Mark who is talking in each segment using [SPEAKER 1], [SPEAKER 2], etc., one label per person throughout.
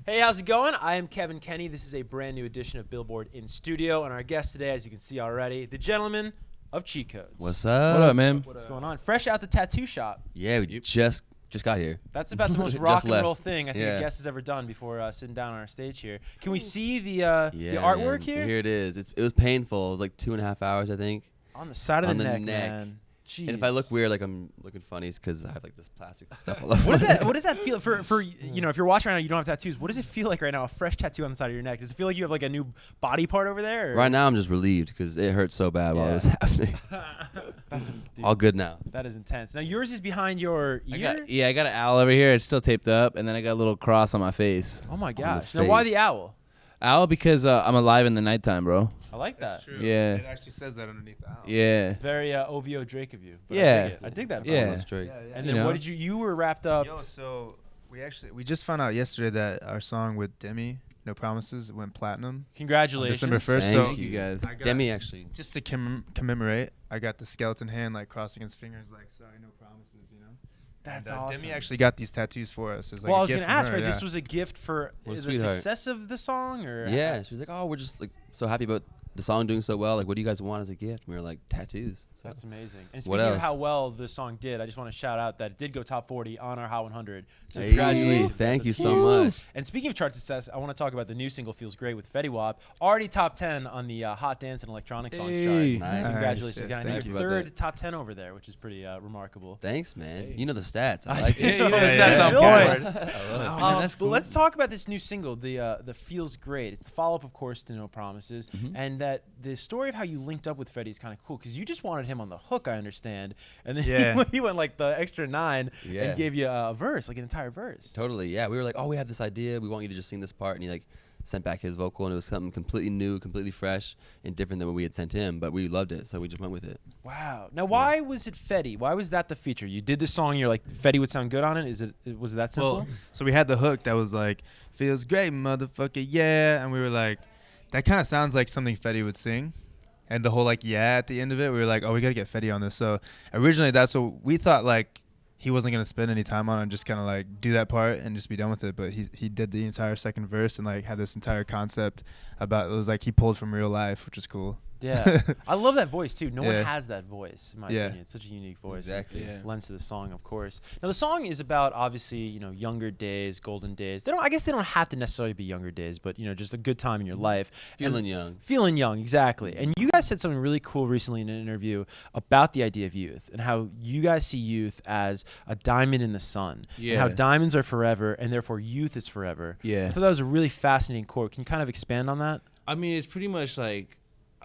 [SPEAKER 1] Hey, how's it going? I am Kevin Kenny. This is a brand new edition of Billboard In Studio, and our guest today, as you can see already, the gentleman of cheat codes.
[SPEAKER 2] What's up?
[SPEAKER 3] What up, man?
[SPEAKER 1] What's going on? Fresh out the tattoo shop.
[SPEAKER 2] Yeah, we just got here.
[SPEAKER 1] That's about the most
[SPEAKER 2] Just
[SPEAKER 1] rock and
[SPEAKER 2] left.
[SPEAKER 1] roll thing I think
[SPEAKER 2] Yeah.
[SPEAKER 1] a guest has ever done before sitting down on our stage here. Can we see the
[SPEAKER 2] Yeah,
[SPEAKER 1] artwork
[SPEAKER 2] man.
[SPEAKER 1] here?
[SPEAKER 2] Here it is. It was painful. It was like 2.5 hours, I think.
[SPEAKER 1] On the side of
[SPEAKER 2] On
[SPEAKER 1] the
[SPEAKER 2] the
[SPEAKER 1] neck,
[SPEAKER 2] neck.
[SPEAKER 1] man. Jeez.
[SPEAKER 2] And if I look weird, like I'm looking funny, it's because I have like this plastic stuff all over.
[SPEAKER 1] What does that feel for you know, if you're watching right now, you don't have tattoos. What does it feel like right now? A fresh tattoo on the side of your neck. Does it feel like you have like a new body part over there? Or?
[SPEAKER 2] Right now, I'm just relieved because it hurt so bad while it was happening.
[SPEAKER 1] That's dude,
[SPEAKER 2] All good now.
[SPEAKER 1] that is intense. Now yours is behind your ear.
[SPEAKER 3] I got an owl over here. It's still taped up, and then I got a little cross on my face.
[SPEAKER 1] Oh my
[SPEAKER 2] the
[SPEAKER 1] gosh. Now why
[SPEAKER 2] face.
[SPEAKER 1] the owl?
[SPEAKER 3] Owl because I'm alive in the nighttime, bro.
[SPEAKER 1] I like that.
[SPEAKER 4] That's true.
[SPEAKER 3] Yeah.
[SPEAKER 4] It actually says that underneath the owl.
[SPEAKER 3] Yeah.
[SPEAKER 1] Very OVO Drake of you. But
[SPEAKER 3] Yeah.
[SPEAKER 1] I dig that.
[SPEAKER 3] Yeah.
[SPEAKER 2] Almost straight.
[SPEAKER 1] And
[SPEAKER 3] You
[SPEAKER 1] then
[SPEAKER 3] know?
[SPEAKER 1] what did you were wrapped up.
[SPEAKER 4] Yo, so we just found out yesterday that our song with Demi, No Promises, went platinum.
[SPEAKER 1] Congratulations.
[SPEAKER 4] December 1st.
[SPEAKER 2] Thank
[SPEAKER 4] So
[SPEAKER 3] you guys.
[SPEAKER 4] I got-
[SPEAKER 2] Demi actually.
[SPEAKER 4] Just to commemorate, I got the skeleton hand like crossing his fingers, like sorry, no promises, you know.
[SPEAKER 1] That's
[SPEAKER 4] And,
[SPEAKER 1] awesome.
[SPEAKER 4] Demi actually got these tattoos for us. It was like
[SPEAKER 1] well,
[SPEAKER 4] a
[SPEAKER 1] I was
[SPEAKER 4] gift
[SPEAKER 1] going to
[SPEAKER 4] from
[SPEAKER 1] ask,
[SPEAKER 4] her,
[SPEAKER 1] right?
[SPEAKER 4] yeah.
[SPEAKER 1] This was a gift for
[SPEAKER 2] Well,
[SPEAKER 1] the
[SPEAKER 2] sweetheart.
[SPEAKER 1] success of the song, or
[SPEAKER 2] Yeah, she was like, "Oh, we're just like so happy about the song doing so well. Like, what do you guys want as a gift?" And we were like, "Tattoos." So
[SPEAKER 1] That's amazing. And
[SPEAKER 2] What
[SPEAKER 1] speaking of
[SPEAKER 2] else?
[SPEAKER 1] how well the song did, I just want to shout out that it did go top 40 on our Hot 100. So
[SPEAKER 2] Hey,
[SPEAKER 1] congratulations.
[SPEAKER 2] thank you
[SPEAKER 1] That's
[SPEAKER 2] so
[SPEAKER 1] huge.
[SPEAKER 2] much.
[SPEAKER 1] And speaking of chart success, I want to talk about the new single "Feels Great" with Fetty Wap, already top 10 on the Hot Dance and Electronic Songs
[SPEAKER 3] Hey.
[SPEAKER 1] chart.
[SPEAKER 2] Nice.
[SPEAKER 1] So congratulations,
[SPEAKER 4] Nice.
[SPEAKER 1] again. I
[SPEAKER 4] Thank
[SPEAKER 1] think
[SPEAKER 4] you.
[SPEAKER 1] your
[SPEAKER 2] About
[SPEAKER 1] third
[SPEAKER 2] that.
[SPEAKER 1] top 10 over there, which is pretty remarkable.
[SPEAKER 2] Thanks, man.
[SPEAKER 3] Hey.
[SPEAKER 2] You know the stats. I
[SPEAKER 1] I
[SPEAKER 2] like
[SPEAKER 1] do.
[SPEAKER 2] it.
[SPEAKER 1] You know
[SPEAKER 4] the
[SPEAKER 1] the
[SPEAKER 4] stats
[SPEAKER 1] stats
[SPEAKER 4] on
[SPEAKER 1] Billboard.
[SPEAKER 3] I love it.
[SPEAKER 1] Well,
[SPEAKER 3] That's cool.
[SPEAKER 1] let's talk about this new single, the "Feels Great." It's the follow-up, of course, to "No Promises," and that the story of how you linked up with Fetty is kind of cool because you just wanted him on the hook, I understand, and then
[SPEAKER 4] Yeah.
[SPEAKER 1] he went like the extra 9
[SPEAKER 2] Yeah.
[SPEAKER 1] and gave you a verse, like an entire verse.
[SPEAKER 2] Totally, yeah. We were like, "Oh, we have this idea. We want you to just sing this part," and he like sent back his vocal, and it was something completely new, completely fresh, and different than what we had sent him. But we loved it, so we just went with it.
[SPEAKER 1] Wow. Now, why was it Fetty? Why was that the feature? You did this song, you're like, Fetty would sound good on it. Was it that simple?
[SPEAKER 4] Well, so we had the hook that was like, "Feels great, motherfucker, yeah," and we were like, that kind of sounds like something Fetty would sing. And the whole like yeah at the end of it, we were like, oh, we gotta get Fetty on this. So originally that's what we thought, like he wasn't gonna spend any time on it, and just kind of like do that part and just be done with it. But he did the entire second verse and like had this entire concept about, it was like he pulled from real life, which is cool.
[SPEAKER 1] Yeah. I love that voice, too. No one
[SPEAKER 4] Yeah.
[SPEAKER 1] has that voice, in my
[SPEAKER 4] Yeah.
[SPEAKER 1] opinion. It's such a unique voice.
[SPEAKER 2] Exactly.
[SPEAKER 3] Yeah.
[SPEAKER 1] Lends to the song, of course. Now, the song is about, obviously, you know, younger days, golden days. I guess they don't have to necessarily be younger days, but, you know, just a good time in your life.
[SPEAKER 2] Feeling
[SPEAKER 1] And
[SPEAKER 2] young.
[SPEAKER 1] Feeling young, exactly. And you guys said something really cool recently in an interview about the idea of youth and how you guys see youth as a diamond in the sun. And how
[SPEAKER 3] Yeah.
[SPEAKER 1] diamonds are forever, and therefore youth is forever.
[SPEAKER 3] Yeah.
[SPEAKER 1] I thought that was a really fascinating quote. Can you kind of expand on that?
[SPEAKER 3] I mean, it's pretty much like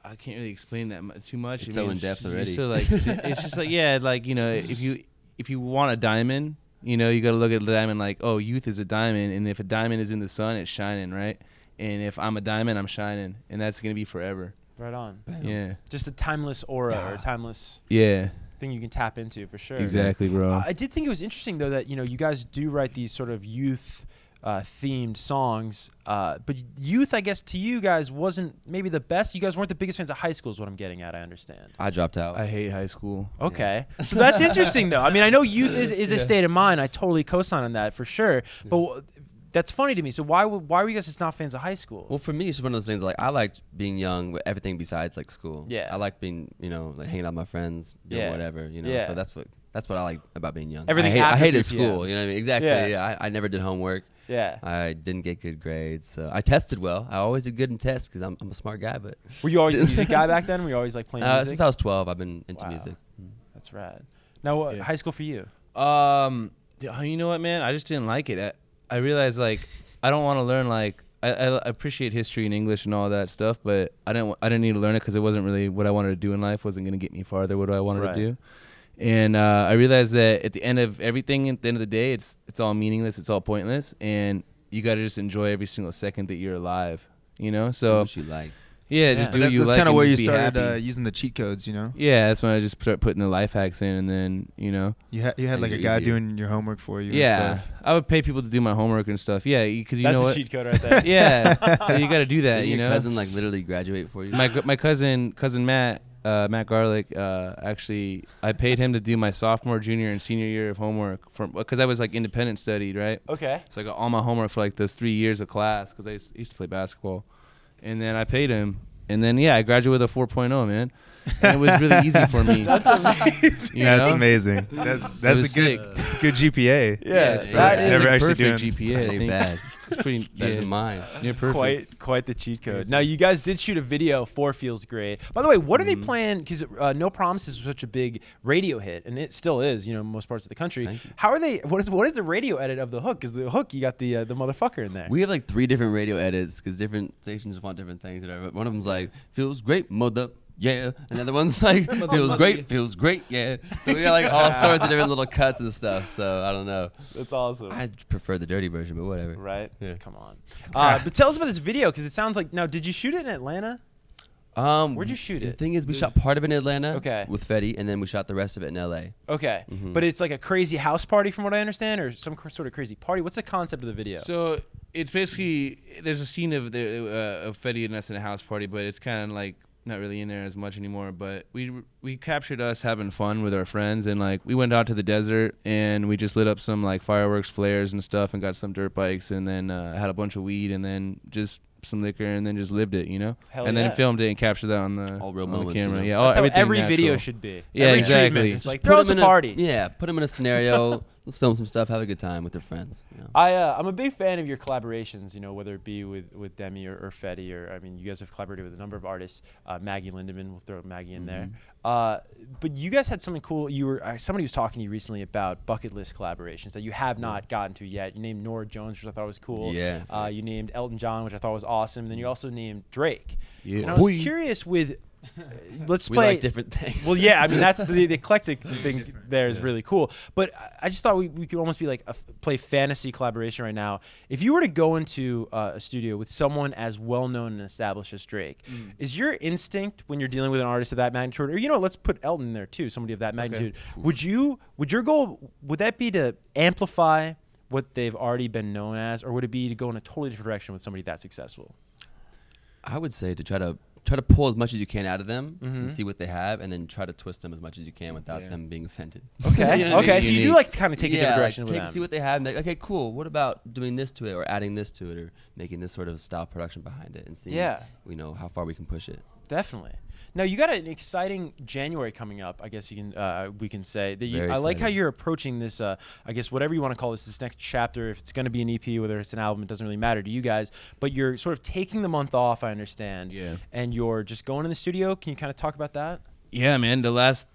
[SPEAKER 3] I can't really explain that too much.
[SPEAKER 2] It's
[SPEAKER 3] I
[SPEAKER 2] so
[SPEAKER 3] mean,
[SPEAKER 2] in-depth
[SPEAKER 3] just
[SPEAKER 2] already.
[SPEAKER 3] So like, it's just like, yeah, like, you know, if you want a diamond, you know, you got to look at the diamond like, oh, youth is a diamond, and if a diamond is in the sun, it's shining, right? And if I'm a diamond, I'm shining, and that's gonna be forever.
[SPEAKER 1] Right on.
[SPEAKER 3] Yeah.
[SPEAKER 1] Just a timeless aura or a timeless
[SPEAKER 3] Yeah.
[SPEAKER 1] thing you can tap into for sure.
[SPEAKER 3] Exactly, bro.
[SPEAKER 1] I did think it was interesting though that, you know, you guys do write these sort of youth themed songs, but youth, I guess, to you guys wasn't maybe the best. You guys weren't the biggest fans of high school is what I'm getting at, I understand.
[SPEAKER 2] I dropped out.
[SPEAKER 3] I hate high school.
[SPEAKER 1] Okay. So that's interesting though. I mean, I know youth is a state of mind. I totally co-sign on that for sure. But that's funny to me. So why were you guys just not fans of high school?
[SPEAKER 2] Well, for me, it's just one of those things. Like, I liked being young with everything besides like school.
[SPEAKER 1] Yeah.
[SPEAKER 2] I liked being, you know, like hanging out with my friends, doing
[SPEAKER 1] Yeah.
[SPEAKER 2] whatever, you know.
[SPEAKER 1] Yeah.
[SPEAKER 2] So that's what I like about being young.
[SPEAKER 1] Everything
[SPEAKER 2] I
[SPEAKER 1] after
[SPEAKER 2] hated
[SPEAKER 1] 3 p.m.
[SPEAKER 2] school. You know what I mean? Exactly.
[SPEAKER 1] Yeah.
[SPEAKER 2] Yeah. I never did homework.
[SPEAKER 1] Yeah.
[SPEAKER 2] I didn't get good grades. So I tested well. I always did good in tests because I'm a smart guy. But
[SPEAKER 1] Were you always a music guy back then? Were you always like playing music?
[SPEAKER 2] since I was 12, I've been into
[SPEAKER 1] Wow.
[SPEAKER 2] music.
[SPEAKER 1] That's rad. Now,
[SPEAKER 3] Yeah.
[SPEAKER 1] high school for you?
[SPEAKER 3] You know what, man? I just didn't like it. I realized like I don't want to learn like I appreciate history and English and all that stuff, but I didn't need to learn it because it wasn't really what I wanted to do in life. Wasn't gonna get me farther. What I wanted
[SPEAKER 1] Right.
[SPEAKER 3] to do. And I realized that at the end of everything, at the end of the day, it's all meaningless. It's all pointless, and you got to just enjoy every single second that you're alive. You know,
[SPEAKER 2] Do
[SPEAKER 3] so
[SPEAKER 2] what you like.
[SPEAKER 3] yeah,
[SPEAKER 1] Yeah.
[SPEAKER 3] just do
[SPEAKER 4] That's,
[SPEAKER 3] what you
[SPEAKER 4] that's
[SPEAKER 3] like.
[SPEAKER 4] kind of
[SPEAKER 3] and
[SPEAKER 4] where you
[SPEAKER 3] just be
[SPEAKER 4] started
[SPEAKER 3] happy.
[SPEAKER 4] using the cheat codes, you know.
[SPEAKER 3] Yeah, that's when I just start putting the life hacks in, and then you know.
[SPEAKER 4] You had
[SPEAKER 2] Things
[SPEAKER 4] like a
[SPEAKER 2] are
[SPEAKER 4] guy
[SPEAKER 2] easier.
[SPEAKER 4] doing your homework for you.
[SPEAKER 3] Yeah,
[SPEAKER 4] and stuff.
[SPEAKER 3] I would pay people to do my homework and stuff. Yeah, because you
[SPEAKER 1] That's
[SPEAKER 3] know
[SPEAKER 1] a
[SPEAKER 3] what?
[SPEAKER 1] cheat code right there.
[SPEAKER 3] Yeah, you got to do that.
[SPEAKER 2] Did
[SPEAKER 3] You
[SPEAKER 2] your
[SPEAKER 3] know,
[SPEAKER 2] cousin like literally graduate for you?
[SPEAKER 3] my cousin Matt, Matt Garlick, actually, I paid him to do my sophomore, junior, and senior year of homework because I was like independent studied, right?
[SPEAKER 1] Okay.
[SPEAKER 3] So I got all my homework for like those 3 years of class because I used to play basketball, and then I paid him, and then I graduated with a 4.0, man, and it was really easy for me.
[SPEAKER 1] That's amazing.
[SPEAKER 4] That's
[SPEAKER 3] know?
[SPEAKER 4] amazing. That's
[SPEAKER 3] was
[SPEAKER 4] a good GPA.
[SPEAKER 1] Yeah,
[SPEAKER 2] it's
[SPEAKER 1] that is
[SPEAKER 4] Never
[SPEAKER 1] a
[SPEAKER 4] actually
[SPEAKER 3] perfect
[SPEAKER 4] doing-
[SPEAKER 3] GPA. I
[SPEAKER 2] Ain't
[SPEAKER 3] think.
[SPEAKER 2] bad.
[SPEAKER 3] It's pretty
[SPEAKER 2] Better than mine.
[SPEAKER 3] Near perfect.
[SPEAKER 1] quite the cheat code. Now, you guys did shoot a video for Feels Great. By the way, what are they playing? Because No Promises was such a big radio hit, and it still is, most parts of the country.
[SPEAKER 2] Thank you.
[SPEAKER 1] How are they? What is the radio edit of the hook? Because the hook, you got the motherfucker in there.
[SPEAKER 2] We have like 3 different radio edits because different stations want different things. Whatever. One of them's like, feels great, mother. Yeah, and the other one's like feels great, yeah. So we got like all sorts of different little cuts and stuff. So I don't know.
[SPEAKER 1] That's awesome.
[SPEAKER 2] I prefer the dirty version, but whatever.
[SPEAKER 1] Right?
[SPEAKER 2] Yeah.
[SPEAKER 1] Come on. But tell us about this video because it sounds like. Now, did you shoot it in Atlanta? Where'd you shoot
[SPEAKER 2] The
[SPEAKER 1] it?
[SPEAKER 2] thing is, we shot part of it in Atlanta,
[SPEAKER 1] Okay.
[SPEAKER 2] with Fetty, and then we shot the rest of it in LA.
[SPEAKER 1] Okay,
[SPEAKER 2] Mhm.
[SPEAKER 1] but it's like a crazy house party, from what I understand, or some sort of crazy party. What's the concept of the video?
[SPEAKER 3] So it's basically there's a scene of Fetty and us in a house party, but it's kind of like not really in there as much anymore. But we captured us having fun with our friends, and like we went out to the desert and we just lit up some like fireworks, flares, and stuff, and got some dirt bikes, and then had a bunch of weed, and then just some liquor, and then just lived it,
[SPEAKER 1] Hell
[SPEAKER 3] and
[SPEAKER 1] yeah.
[SPEAKER 3] then filmed it and captured that on the
[SPEAKER 2] All real
[SPEAKER 3] on the
[SPEAKER 2] moments,
[SPEAKER 3] camera.
[SPEAKER 2] you know?
[SPEAKER 3] Yeah,
[SPEAKER 1] That's how
[SPEAKER 3] everything
[SPEAKER 1] every video
[SPEAKER 3] natural.
[SPEAKER 1] should be.
[SPEAKER 3] Yeah,
[SPEAKER 1] Every
[SPEAKER 3] exactly.
[SPEAKER 1] treatment. It's
[SPEAKER 3] Just
[SPEAKER 1] like
[SPEAKER 2] Put
[SPEAKER 1] throw us
[SPEAKER 2] 'em
[SPEAKER 1] a
[SPEAKER 2] in
[SPEAKER 1] party.
[SPEAKER 2] Yeah, put them in a scenario. Let's film some stuff. Have a good time with your friends. You know?
[SPEAKER 1] I'm a big fan of your collaborations, whether it be with Demi or Fetty, or I mean, you guys have collaborated with a number of artists. Maggie Lindemann, we'll throw Maggie in there. But you guys had something cool. Somebody was talking to you recently about bucket list collaborations that you have not gotten to yet. You named Nora Jones, which I thought was cool.
[SPEAKER 2] Yes.
[SPEAKER 1] You named Elton John, which I thought was awesome. And then you also named Drake.
[SPEAKER 3] Yeah.
[SPEAKER 1] And I was
[SPEAKER 3] Boy.
[SPEAKER 1] curious with. Let's
[SPEAKER 2] We
[SPEAKER 1] play.
[SPEAKER 2] like different things.
[SPEAKER 1] Well, yeah, I mean that's the eclectic thing there is really cool. But I just thought we could almost be like play fantasy collaboration right now. If you were to go into a studio with someone as well known and established as Drake, is your instinct when you're dealing with an artist of that magnitude, or let's put Elton in there too, somebody of that magnitude. Would your goal would that be to amplify what they've already been known as, or would it be to go in a totally different direction with somebody that successful?
[SPEAKER 2] I would say to try to pull as much as you can out of them and see what they have, and then try to twist them as much as you can without them being offended.
[SPEAKER 1] Okay,
[SPEAKER 2] You know what I
[SPEAKER 1] okay.
[SPEAKER 2] mean?
[SPEAKER 1] So you do like to kind of take a different
[SPEAKER 2] Yeah,
[SPEAKER 1] direction with them.
[SPEAKER 2] see what they have. And like, okay, cool. What about doing this to it, or adding this to it, or making this sort of style production behind it, and seeing, how far we can push it.
[SPEAKER 1] Definitely. Now you got an exciting January coming up. I guess we can say that
[SPEAKER 2] Very
[SPEAKER 1] I like how
[SPEAKER 2] exciting.
[SPEAKER 1] you're approaching this. I guess whatever you want to call this next chapter. If it's going to be an EP, whether it's an album, it doesn't really matter to you guys. But you're sort of taking the month off. I understand.
[SPEAKER 3] Yeah.
[SPEAKER 1] And you're just going in the studio. Can you kind of talk about that?
[SPEAKER 3] Yeah, man. The last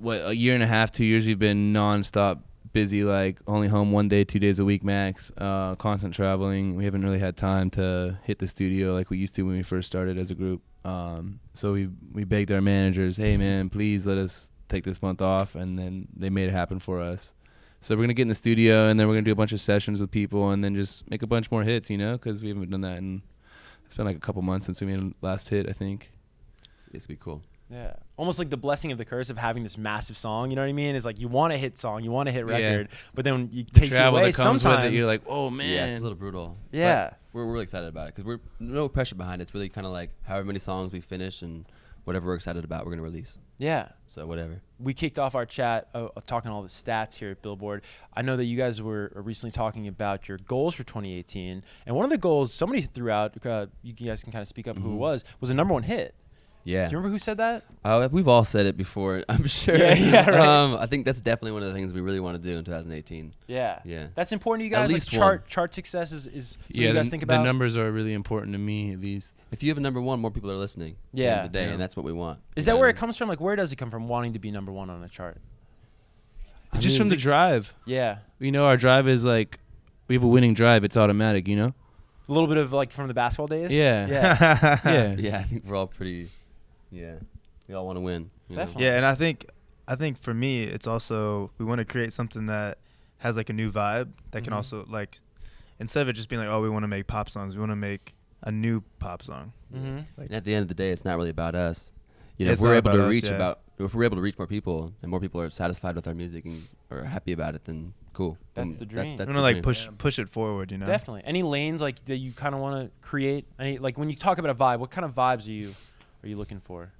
[SPEAKER 3] a year and a half, 2 years, we've been nonstop busy. Like only home 1 day, 2 days a week max. Constant traveling. We haven't really had time to hit the studio like we used to when we first started as a group. So we begged our managers, hey man, please let us take this month off, and then they made it happen for us. So we're gonna get in the studio, and then we're gonna do a bunch of sessions with people, and then just make a bunch more hits, because we haven't done that in it's been like a couple months since we made the last hit, I think.
[SPEAKER 2] It's gonna be cool.
[SPEAKER 1] Yeah. Almost like the blessing of the curse of having this massive song. You know what I mean? It's like you want a hit song, you want a hit record, but then you
[SPEAKER 3] The
[SPEAKER 1] take you
[SPEAKER 3] travel
[SPEAKER 1] away
[SPEAKER 3] that comes
[SPEAKER 1] sometimes.
[SPEAKER 3] with it, you're like, oh man.
[SPEAKER 2] Yeah, it's a little brutal.
[SPEAKER 1] Yeah.
[SPEAKER 2] But we're really excited about it because we're no pressure behind it. It's really kind of like however many songs we finish and whatever we're excited about, we're gonna release.
[SPEAKER 1] Yeah.
[SPEAKER 2] So whatever.
[SPEAKER 1] We kicked off our chat talking all the stats here at Billboard. I know that you guys were recently talking about your goals for 2018, and one of the goals somebody threw out, you guys can kind of speak up who it was a #1 hit.
[SPEAKER 2] Yeah.
[SPEAKER 1] Do you remember who said that?
[SPEAKER 2] We've all said it before, I'm sure.
[SPEAKER 1] Yeah, right.
[SPEAKER 2] I think that's definitely one of the things we really want to do in 2018.
[SPEAKER 1] Yeah.
[SPEAKER 2] Yeah.
[SPEAKER 1] That's important to you
[SPEAKER 2] At
[SPEAKER 1] guys.
[SPEAKER 2] least
[SPEAKER 1] Like chart success is something you guys think about.
[SPEAKER 3] The numbers are really important to me, at least.
[SPEAKER 2] If you have a #1, more people are listening. At the end of the day, and that's what we want.
[SPEAKER 1] Is that where it comes from? Like, where does it come from, wanting to be #1 on a chart?
[SPEAKER 3] Just from the drive.
[SPEAKER 1] Yeah.
[SPEAKER 3] Our drive is like, we have a winning drive. It's automatic,
[SPEAKER 1] A little bit of like from the basketball days?
[SPEAKER 3] Yeah.
[SPEAKER 1] Yeah.
[SPEAKER 3] Yeah.
[SPEAKER 2] Yeah, I think we're all pretty. Yeah, we all want to win. You know?
[SPEAKER 1] Definitely.
[SPEAKER 4] Yeah, and I think for me, it's also we want to create something that has like a new vibe that can also like, instead of it just being like, oh, we want to make pop songs, we want to make a new pop song.
[SPEAKER 1] Mm-hmm.
[SPEAKER 4] Like,
[SPEAKER 2] And at the end of the day, it's not really about us.
[SPEAKER 4] It's
[SPEAKER 2] If we're
[SPEAKER 4] not
[SPEAKER 2] able to
[SPEAKER 4] about us,
[SPEAKER 2] reach
[SPEAKER 4] yeah.
[SPEAKER 2] if we're able to reach more people and more people are satisfied with our music and are happy about it, then cool.
[SPEAKER 1] That's
[SPEAKER 2] And
[SPEAKER 1] the dream.
[SPEAKER 4] we
[SPEAKER 2] That's
[SPEAKER 4] want
[SPEAKER 2] the
[SPEAKER 4] to like
[SPEAKER 2] dream.
[SPEAKER 4] push it forward,
[SPEAKER 1] Definitely. Any lanes like that you kind of want to create? Any like when you talk about a vibe, what kind of vibes are you looking for?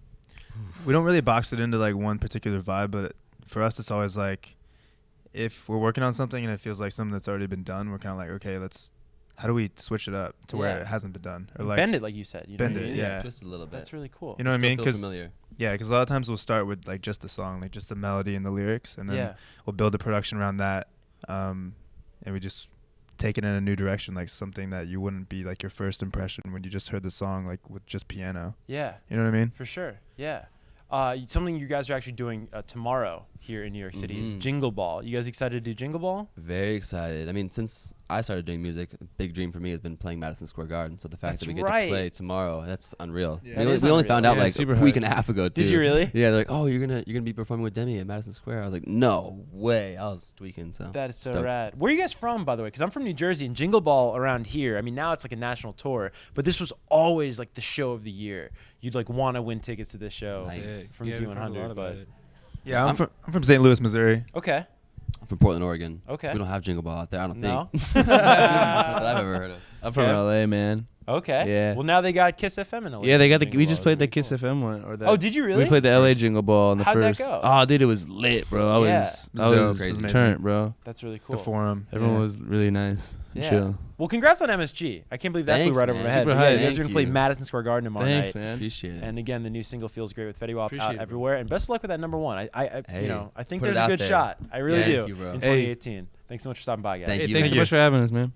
[SPEAKER 4] we don't really box it into like one particular vibe, but for us, it's always like if we're working on something and it feels like something that's already been done, we're kind of like, okay, how do we switch it up to where it hasn't been done, or like
[SPEAKER 1] bend it, like you said. You know
[SPEAKER 4] bend
[SPEAKER 1] what I
[SPEAKER 4] it,
[SPEAKER 1] mean?
[SPEAKER 4] yeah.
[SPEAKER 2] Just a little bit.
[SPEAKER 1] That's really cool.
[SPEAKER 4] You know what I
[SPEAKER 2] Still
[SPEAKER 4] mean?
[SPEAKER 2] feel
[SPEAKER 4] Because
[SPEAKER 2] familiar.
[SPEAKER 4] a lot of times we'll start with like just the song, like just the melody and the lyrics, and then we'll build the production around that, and we just take it in a new direction, like something that you wouldn't be like your first impression when you just heard the song, like with just piano.
[SPEAKER 1] Yeah.
[SPEAKER 4] You know what I mean?
[SPEAKER 1] For sure. Yeah. Something you guys are actually doing tomorrow here in New York City is Jingle Ball. You guys excited to do Jingle Ball?
[SPEAKER 2] Very excited. I mean, since I started doing music, a big dream for me has been playing Madison Square Garden. So the fact that we get to play tomorrow, that's unreal.
[SPEAKER 1] Yeah.
[SPEAKER 2] We only found out like
[SPEAKER 3] super
[SPEAKER 2] a week
[SPEAKER 3] hype.
[SPEAKER 2] and a half ago too.
[SPEAKER 1] Did you really?
[SPEAKER 2] Yeah, they're like, oh, you're gonna be performing with Demi at Madison Square. I was like, no way. I was tweaking. So
[SPEAKER 1] That is so
[SPEAKER 2] stoked.
[SPEAKER 1] rad. Where are you guys from, by the way? Because I'm from New Jersey, and Jingle Ball around here, I mean, now it's like a national tour, but this was always like the show of the year. You'd like want to win tickets to this show
[SPEAKER 2] Nice.
[SPEAKER 1] from Z100. But
[SPEAKER 4] Yeah, I'm from St. Louis, Missouri.
[SPEAKER 1] okay.
[SPEAKER 2] I'm from Portland, Oregon.
[SPEAKER 1] Okay.
[SPEAKER 2] We don't have Jingle Ball out there. I don't
[SPEAKER 1] No?
[SPEAKER 2] think. Not that I've ever heard of.
[SPEAKER 3] I'm from
[SPEAKER 1] Okay.
[SPEAKER 3] LA, man.
[SPEAKER 1] Okay.
[SPEAKER 3] Yeah.
[SPEAKER 1] Well, now they got Kiss FM in LA.
[SPEAKER 3] Yeah, they got
[SPEAKER 1] Jingle
[SPEAKER 3] we
[SPEAKER 1] Ball.
[SPEAKER 3] just
[SPEAKER 1] That's
[SPEAKER 3] played the
[SPEAKER 1] really
[SPEAKER 3] Kiss
[SPEAKER 1] cool.
[SPEAKER 3] FM one. Or that.
[SPEAKER 1] Oh, did you really?
[SPEAKER 3] We played the LA Jingle Ball on the
[SPEAKER 1] How'd that
[SPEAKER 3] first.
[SPEAKER 1] go?
[SPEAKER 3] Oh, dude, it was lit, bro. I
[SPEAKER 1] Yeah.
[SPEAKER 3] was
[SPEAKER 4] It was dope.
[SPEAKER 2] Crazy.
[SPEAKER 4] It was
[SPEAKER 3] turned, bro.
[SPEAKER 1] That's really cool.
[SPEAKER 4] The forum.
[SPEAKER 3] Everyone
[SPEAKER 4] Yeah.
[SPEAKER 3] was really nice. And
[SPEAKER 1] Yeah.
[SPEAKER 3] chill.
[SPEAKER 1] Well, congrats on MSG. I can't believe that
[SPEAKER 2] Thanks,
[SPEAKER 1] flew right over
[SPEAKER 2] man.
[SPEAKER 1] my head.
[SPEAKER 3] Super
[SPEAKER 1] But yeah, you
[SPEAKER 3] hype.
[SPEAKER 1] guys are going to
[SPEAKER 2] Thank
[SPEAKER 1] play
[SPEAKER 2] you.
[SPEAKER 1] Madison Square Garden tomorrow
[SPEAKER 3] Thanks,
[SPEAKER 1] night.
[SPEAKER 3] man.
[SPEAKER 2] Appreciate it.
[SPEAKER 1] And again, the new single feels great with Fetty Wap
[SPEAKER 3] Appreciate
[SPEAKER 1] out
[SPEAKER 3] it, bro.
[SPEAKER 1] everywhere. And best of luck with that #1. I
[SPEAKER 2] Hey,
[SPEAKER 1] you know, I think
[SPEAKER 2] put it
[SPEAKER 1] there's a
[SPEAKER 2] out
[SPEAKER 1] good
[SPEAKER 2] there.
[SPEAKER 1] shot. I really
[SPEAKER 2] Thank
[SPEAKER 1] do
[SPEAKER 2] you, bro.
[SPEAKER 1] in
[SPEAKER 3] Hey.
[SPEAKER 1] 2018. Thanks so much for stopping by, guys.
[SPEAKER 2] Thank
[SPEAKER 3] Hey,
[SPEAKER 2] you.
[SPEAKER 3] thanks so
[SPEAKER 4] Thank
[SPEAKER 3] much for having us, man.